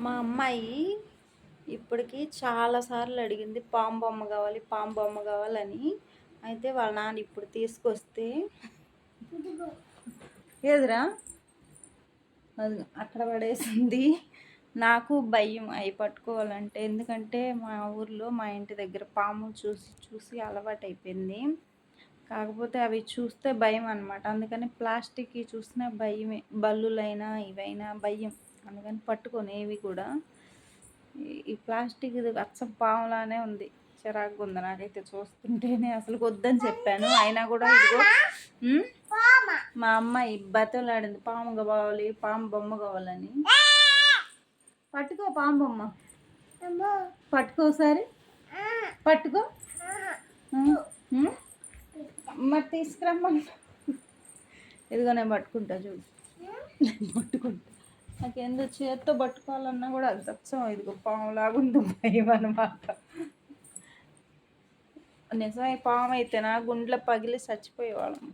మా అమ్మాయి ఇప్పటికి చాలాసార్లు అడిగింది పాము బొమ్మ కావాలి, పాము బొమ్మ కావాలని. అయితే వాళ్ళ నాన్న ఇప్పుడు తీసుకొస్తే ఏదిరా అది అక్కడ పడేసింది. నాకు భయం అవి పట్టుకోవాలంటే, ఎందుకంటే మా ఊర్లో మా ఇంటి దగ్గర పాము చూసి చూసి అలవాటు అయిపోయింది. కాకపోతే అవి చూస్తే భయం అనమాట. అందుకని ప్లాస్టిక్ చూసినా భయమే, బల్లులైనా ఇవైనా భయం. అందుకని పట్టుకొని ఏవి కూడా. ఈ ప్లాస్టిక్ ఇది అచ్చం పాములానే ఉంది, చిరాకుగా ఉంది నాకైతే చూస్తుంటేనే. అసలు వద్దని చెప్పాను, అయినా కూడా ఇదిగో మా అమ్మాయి బతలాడింది పాము కావాలి, పాము బొమ్మ కావాలని. పట్టుకో పాము బొమ్మ, పట్టుకోసారి పట్టుకో. మరి తీసుకురమ్మని. ఇదిగో నేను పట్టుకుంటా చూడు, పట్టుకుంటా. నాకెందుకు చేత్తో పట్టుకోవాలన్నా కూడా అది సత్సం ఇదిగో పాములాగా ఉంది, భయం అనమాట. నిజమే, పాము అయితే నా గుండెలో పగిలి చచ్చిపోయేవాళ్ళం.